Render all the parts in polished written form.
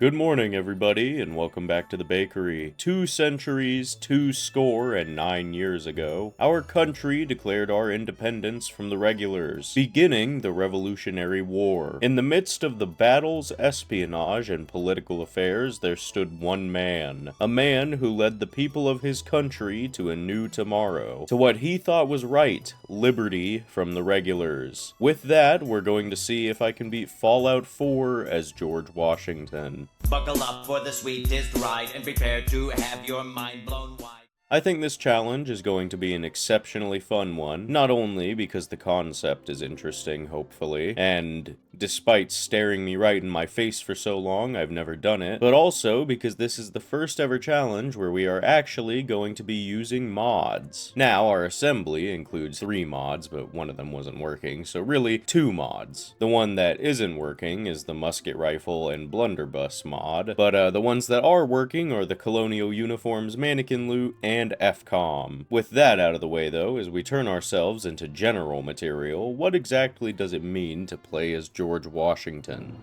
Good morning, everybody, and welcome back to the bakery. 2 centuries, 2 score and 9 years ago, our country declared our independence from the regulars, beginning the Revolutionary War. In the midst of the battles, espionage, and political affairs, there stood one man. A man who led the people of his country to a new tomorrow, to what he thought was right, liberty from the regulars. With that, we're going to see if I can beat Fallout 4 as George Washington. Buckle up for the sweetest ride and prepare to have your mind blown wide. I think this challenge is going to be an exceptionally fun one, not only because the concept is interesting, hopefully, and despite staring me right in my face for so long, I've never done it, but also because this is the first ever challenge where we are actually going to be using mods. Now, our assembly includes 3 mods, but one of them wasn't working, so really 2 mods. The one that isn't working is the musket rifle and blunderbuss mod, but the ones that are working are the colonial uniforms, mannequin loot, and FCOM. With that out of the way though, as we turn ourselves into general material, what exactly does it mean to play as George Washington?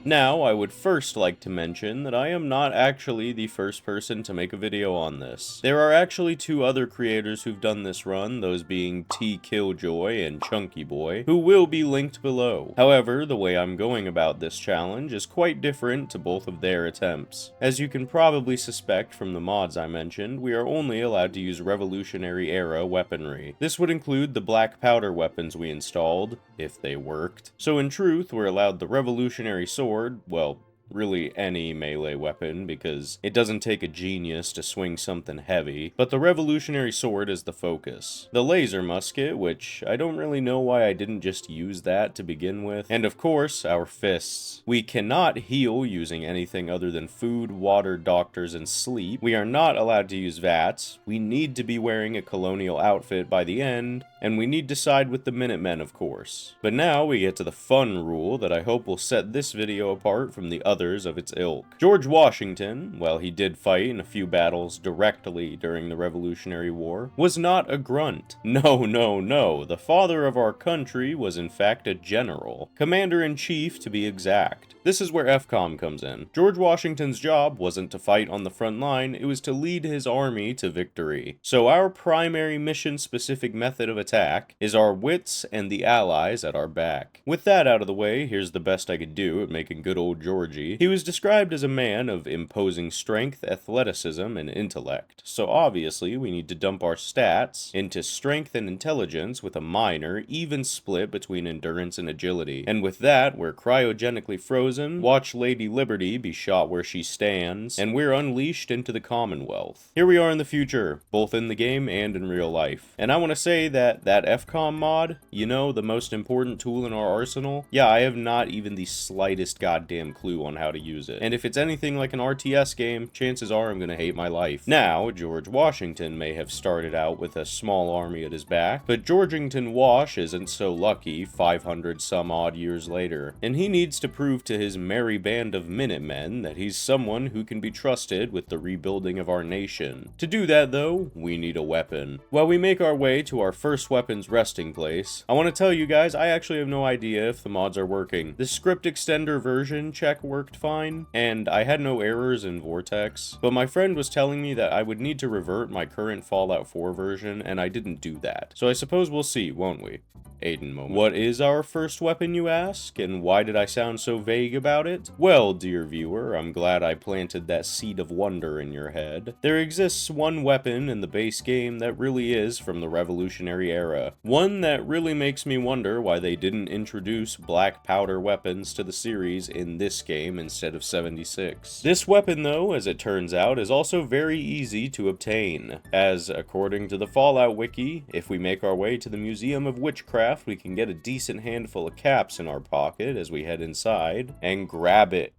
Now, I would first like to mention that I am not actually the first person to make a video on this. There are actually 2 other creators who've done this run, those being Tkiljoy and Chunkyboi, who will be linked below. However, the way I'm going about this challenge is quite different to both of their attempts. As you can probably suspect from the mods I mentioned, we are only allowed to use Revolutionary Era weaponry. This would include the black powder weapons we installed, if they worked. So in truth, we're allowed the Revolutionary Sword, well, really any melee weapon, because it doesn't take a genius to swing something heavy, but the Revolutionary Sword is the focus. The laser musket, which I don't really know why I didn't just use that to begin with, and of course, our fists. We cannot heal using anything other than food, water, doctors, and sleep. We are not allowed to use VATS. We need to be wearing a colonial outfit by the end, and we need to side with the Minutemen, of course. But now we get to the fun rule that I hope will set this video apart from the others of its ilk. George Washington, while he did fight in a few battles directly during the Revolutionary War, was not a grunt. No. The father of our country was in fact a general. Commander-in-Chief, to be exact. This is where FCOM comes in. George Washington's job wasn't to fight on the front line, it was to lead his army to victory. So our primary mission-specific method of attack is our wits and the allies at our back. With that out of the way, here's the best I could do at making good old Georgie. He was described as a man of imposing strength, athleticism, and intellect. So obviously, we need to dump our stats into strength and intelligence with a minor, even split between endurance and agility. And with that, we're cryogenically frozen, watch Lady Liberty be shot where she stands, and we're unleashed into the Commonwealth. Here we are in the future, both in the game and in real life. And I want to say that FCOM mod, you know, the most important tool in our arsenal, yeah, I have not even the slightest goddamn clue on how to use it. And if it's anything like an RTS game, chances are I'm gonna hate my life. Now, George Washington may have started out with a small army at his back, but Georgington Wash isn't so lucky 500 some odd years later. And he needs to prove to his merry band of Minutemen that he's someone who can be trusted with the rebuilding of our nation. To do that though, we need a weapon. While we make our way to our first weapon's resting place, I want to tell you guys I actually have no idea if the mods are working. The script extender version check worked fine, and I had no errors in Vortex, but my friend was telling me that I would need to revert my current Fallout 4 version, and I didn't do that. So I suppose we'll see, won't we? Aiden moment. What is our first weapon, you ask? And why did I sound so vague about it? Well, dear viewer, I'm glad I planted that seed of wonder in your head. There exists one weapon in the base game that really is from the Revolutionary Era. One that really makes me wonder why they didn't introduce black powder weapons to the series in this game instead of 76. This weapon, though, as it turns out, is also very easy to obtain, as, according to the Fallout Wiki, if we make our way to the Museum of Witchcraft, we can get a decent handful of caps in our pocket as we head inside and grab it.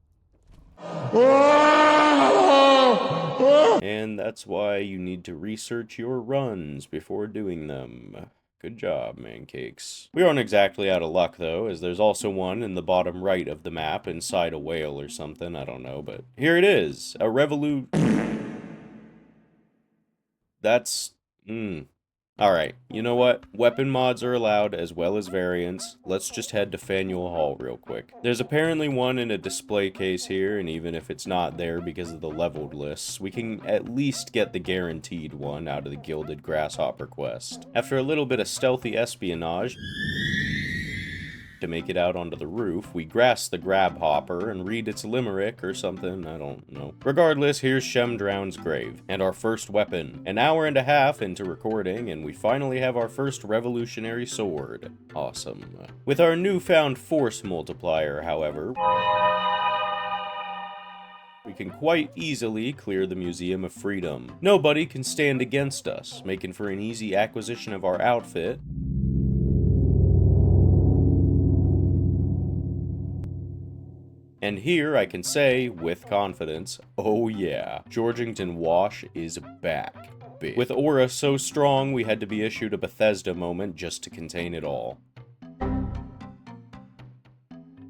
And that's why you need to research your runs before doing them. Good job, mancakes. We aren't exactly out of luck, though, as there's also one in the bottom right of the map inside a whale or something, I don't know, but here it is, a That's, Alright, you know what? Weapon mods are allowed as well as variants. Let's just head to Faneuil Hall real quick. There's apparently one in a display case here, and even if it's not there because of the leveled lists, we can at least get the guaranteed one out of the Gilded Grasshopper quest. After a little bit of stealthy espionage to make it out onto the roof, we grasp the grab hopper and read its limerick or something, I don't know. Regardless, here's Shemdrown's grave, and our first weapon. An hour and a half into recording, and we finally have our first revolutionary sword. Awesome. With our newfound force multiplier, however, we can quite easily clear the Museum of Freedom. Nobody can stand against us, making for an easy acquisition of our outfit. And here I can say, with confidence, oh yeah, Georgington Wash is back, bitch. With aura so strong, we had to be issued a Bethesda moment just to contain it all.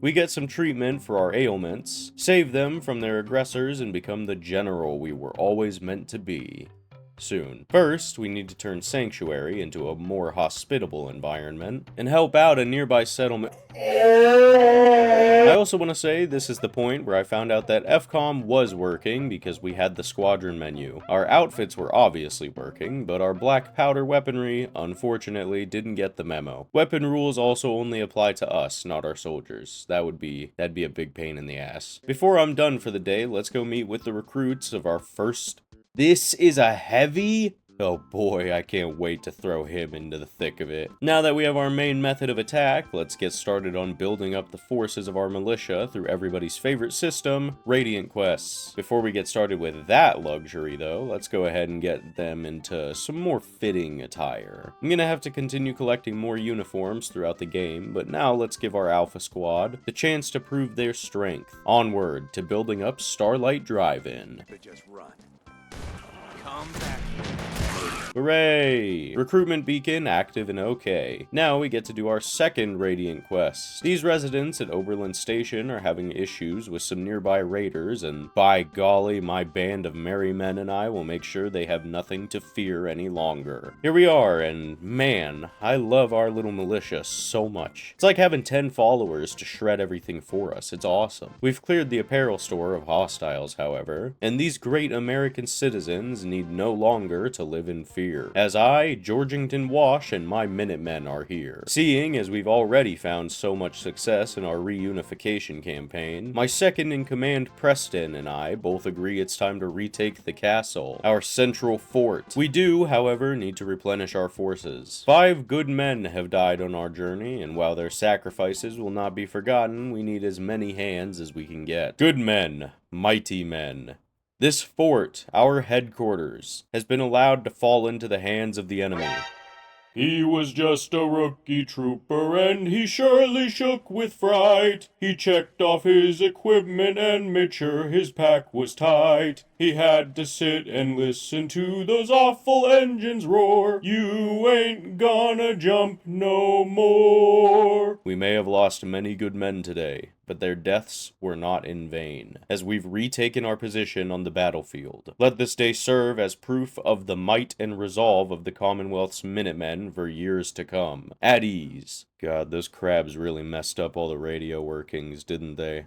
We get some treatment for our ailments, save them from their aggressors, and become the general we were always meant to be. Soon. First, we need to turn Sanctuary into a more hospitable environment, and help out a nearby settlement. I also want to say this is the point where I found out that FCOM was working because we had the squadron menu. Our outfits were obviously working, but our black powder weaponry, unfortunately, didn't get the memo. Weapon rules also only apply to us, not our soldiers. That'd be a big pain in the ass. Before I'm done for the day, let's go meet with the recruits of our first... This is a heavy? Oh boy, I can't wait to throw him into the thick of it. Now that we have our main method of attack, let's get started on building up the forces of our militia through everybody's favorite system, Radiant Quests. Before we get started with that luxury though, let's go ahead and get them into some more fitting attire. I'm gonna have to continue collecting more uniforms throughout the game, but now let's give our Alpha Squad the chance to prove their strength. Onward to building up Starlight Drive-In. Just run. Come back. Hooray! Recruitment beacon active and okay. Now we get to do our second Radiant quest. These residents at Oberlin Station are having issues with some nearby raiders, and by golly, my band of merry men and I will make sure they have nothing to fear any longer. Here we are, and man, I love our little militia so much. It's like having 10 followers to shred everything for us. It's awesome. We've cleared the apparel store of hostiles, however, and these great American citizens need no longer to live in fear. As I, Georgington Wash, and my Minutemen are here. Seeing as we've already found so much success in our reunification campaign, my second-in-command Preston and I both agree it's time to retake the castle, our central fort. We do, however, need to replenish our forces. 5 good men have died on our journey, and while their sacrifices will not be forgotten, we need as many hands as we can get. Good men, mighty men. This fort, our headquarters, has been allowed to fall into the hands of the enemy. He was just a rookie trooper, and he surely shook with fright. He checked off his equipment and made sure his pack was tight. He had to sit and listen to those awful engines roar. You ain't gonna jump no more. We may have lost many good men today, but their deaths were not in vain, as we've retaken our position on the battlefield. Let this day serve as proof of the might and resolve of the Commonwealth's Minutemen for years to come. At ease. God, those crabs really messed up all the radio workings, didn't they?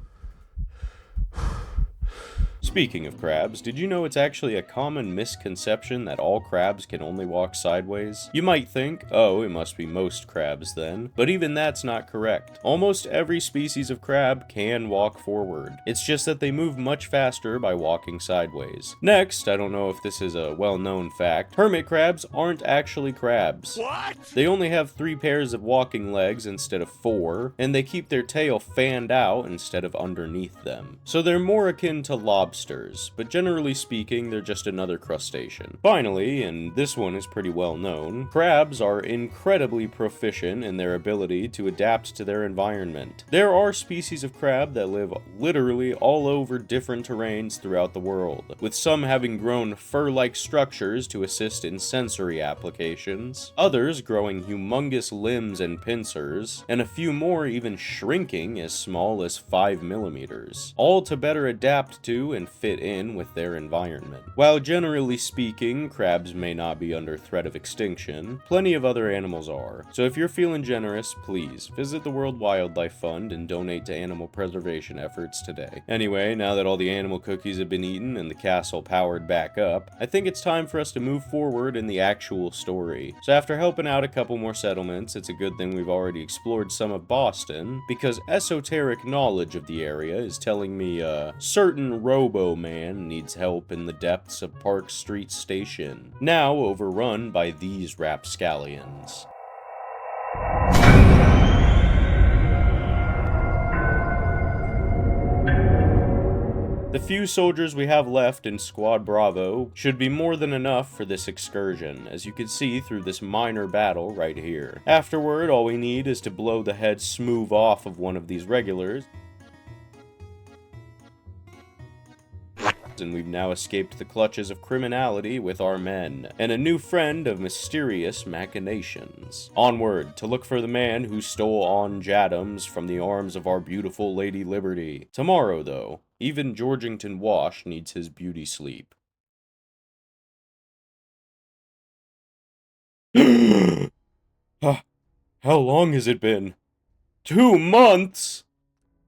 Speaking of crabs, did you know it's actually a common misconception that all crabs can only walk sideways? You might think, oh, it must be most crabs then, but even that's not correct. Almost every species of crab can walk forward. It's just that they move much faster by walking sideways. Next, I don't know if this is a well-known fact, hermit crabs aren't actually crabs. What? They only have 3 pairs of walking legs instead of 4, and they keep their tail fanned out instead of underneath them. So they're more akin to lobsters, but generally speaking, they're just another crustacean. Finally, and this one is pretty well known, crabs are incredibly proficient in their ability to adapt to their environment. There are species of crab that live literally all over different terrains throughout the world, with some having grown fur-like structures to assist in sensory applications, others growing humongous limbs and pincers, and a few more even shrinking as small as 5 millimeters, all to better adapt to and fit in with their environment. While generally speaking, crabs may not be under threat of extinction, plenty of other animals are. So if you're feeling generous, please visit the World Wildlife Fund and donate to animal preservation efforts today. Anyway, now that all the animal cookies have been eaten and the castle powered back up, I think it's time for us to move forward in the actual story. So after helping out a couple more settlements, it's a good thing we've already explored some of Boston, because esoteric knowledge of the area is telling me a certain Robo-Man needs help in the depths of Park Street Station, now overrun by these rapscallions. The few soldiers we have left in Squad Bravo should be more than enough for this excursion, as you can see through this minor battle right here. Afterward, all we need is to blow the head smooth off of one of these regulars, and we've now escaped the clutches of criminality with our men, and a new friend of mysterious machinations. Onward, to look for the man who stole On Jadams from the arms of our beautiful Lady Liberty. Tomorrow, though, even Georgington Wash needs his beauty sleep. How long has it been? 2 months?!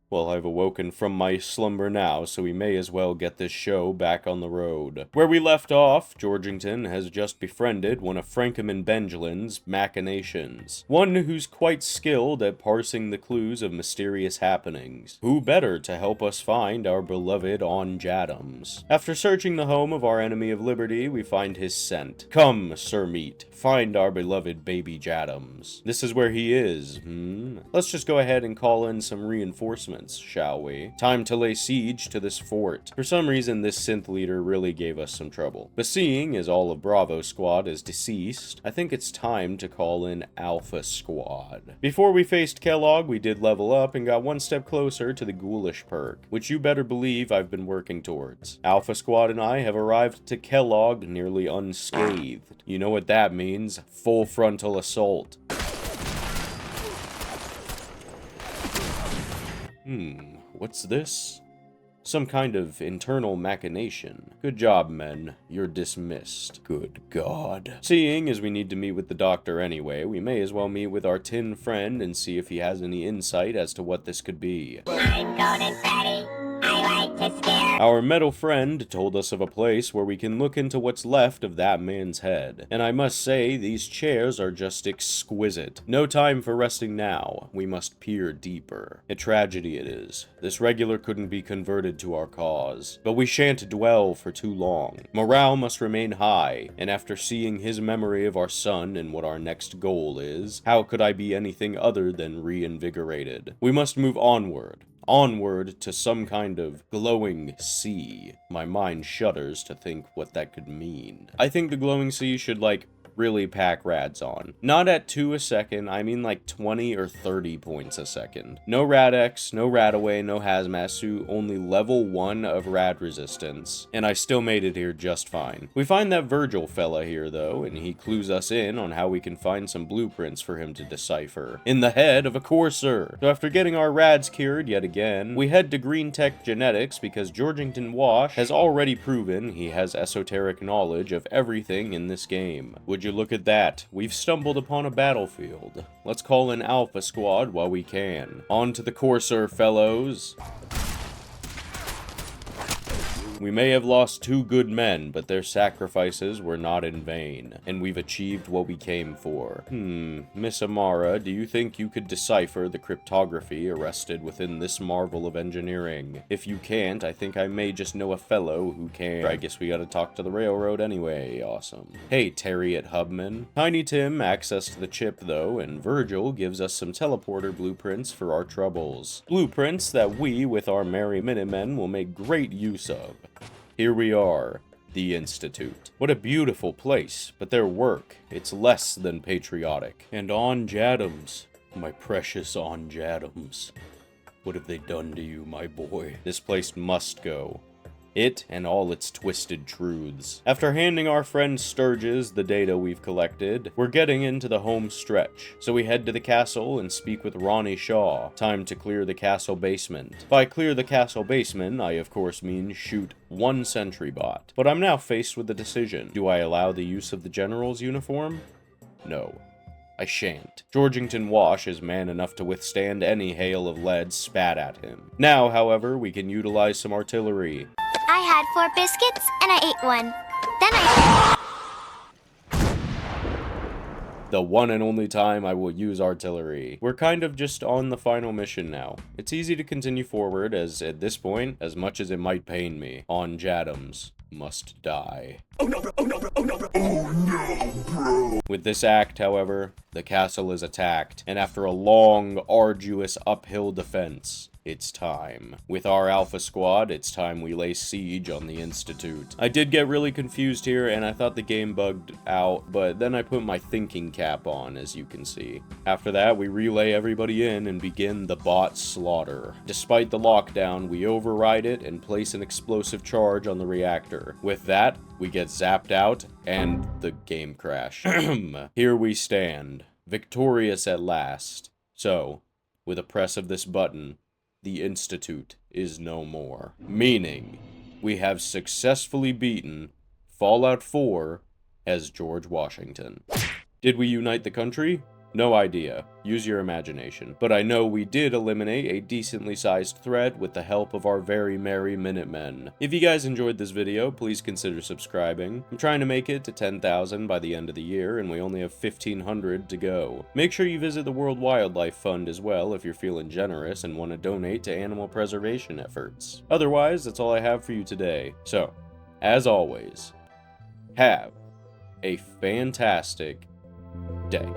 Well, I've awoken from my slumber now, so we may as well get this show back on the road. Where we left off, Georgington has just befriended one of Frankham Benjalin's machinations. One who's quite skilled at parsing the clues of mysterious happenings. Who better to help us find our beloved On Jadams? After searching the home of our enemy of liberty, we find his scent. Come, Sir Meat, find our beloved baby Jadams. This is where he is, Let's just go ahead and call in some reinforcements, shall we? Time to lay siege to this fort. For some reason, this synth leader really gave us some trouble. But seeing as all of Bravo Squad is deceased, I think it's time to call in Alpha Squad. Before we faced Kellogg, we did level up and got one step closer to the ghoulish perk, which you better believe I've been working towards. Alpha Squad and I have arrived to Kellogg nearly unscathed. You know what that means? Full frontal assault. What's this? Some kind of internal machination. Good job, men. You're dismissed. Good God. Seeing as we need to meet with the doctor anyway, we may as well meet with our tin friend and see if he has any insight as to what this could be. I'm Golden Freddy. I like to scare. Our metal friend told us of a place where we can look into what's left of that man's head. And I must say, these chairs are just exquisite. No time for resting now. We must peer deeper. A tragedy it is. This regular couldn't be converted to our cause. But we shan't dwell for too long. Morale must remain high, and after seeing his memory of our son and what our next goal is, how could I be anything other than reinvigorated? We must move onward. Onward to some kind of glowing sea. My mind shudders to think what that could mean. I think the glowing sea should, really pack rads on. Not at 2 a second, I mean 20 or 30 points a second. No Rad-X, no Radaway, no Hazmat Suit, only level 1 of rad resistance. And I still made it here just fine. We find that Virgil fella here though, and he clues us in on how we can find some blueprints for him to decipher. In the head of a courser! So after getting our rads cured yet again, we head to Green Tech Genetics because Georgington Wash has already proven he has esoteric knowledge of everything in this game. Would you look at that? We've stumbled upon a battlefield. Let's call in Alpha Squad while we can. On to the courser, fellows. We may have lost 2 good men, but their sacrifices were not in vain, and we've achieved what we came for. Miss Amara, do you think you could decipher the cryptography arrested within this marvel of engineering? If you can't, I think I may just know a fellow who can. I guess we gotta talk to the railroad anyway. Awesome. Hey, Terry at Hubman. Tiny Tim access to the chip, though, and Virgil gives us some teleporter blueprints for our troubles. Blueprints that we, with our merry Minutemen, will make great use of. Here we are, the Institute. What a beautiful place, but their work, it's less than patriotic. And On Jadams, my precious On Jadams. What have they done to you, my boy? This place must go. It and all its twisted truths. After handing our friend Sturges the data we've collected, we're getting into the home stretch. So we head to the castle and speak with Ronnie Shaw. Time to clear the castle basement. By clear the castle basement, I of course mean shoot one sentry bot. But I'm now faced with a decision. Do I allow the use of the general's uniform? No. I shan't. Georgington Wash is man enough to withstand any hail of lead spat at him. Now, however, we can utilize some artillery. I had 4 biscuits and I ate one. Then I... The one and only time I will use artillery. We're kind of just on the final mission now. It's easy to continue forward as, at this point, as much as it might pain me, on Jadams must die. Oh no, bro! Oh no, bro! Oh no, bro! Oh no, bro! With this act, however, the castle is attacked, and after a long, arduous uphill defense, it's time. With our Alpha Squad, it's time we lay siege on the Institute. I did get really confused here, and I thought the game bugged out, but then I put my thinking cap on, as you can see. After that, we relay everybody in and begin the bot slaughter. Despite the lockdown, we override it and place an explosive charge on the reactor. With that, we get zapped out, and the game crash. Here we stand, victorious at last. So, with a press of this button, the Institute is no more. Meaning, we have successfully beaten Fallout 4 as George Washington. Did we unite the country? No idea. Use your imagination. But I know we did eliminate a decently sized threat with the help of our very merry Minutemen. If you guys enjoyed this video, please consider subscribing. I'm trying to make it to 10,000 by the end of the year, and we only have 1,500 to go. Make sure you visit the World Wildlife Fund as well if you're feeling generous and want to donate to animal preservation efforts. Otherwise, that's all I have for you today. So, as always, have a fantastic day.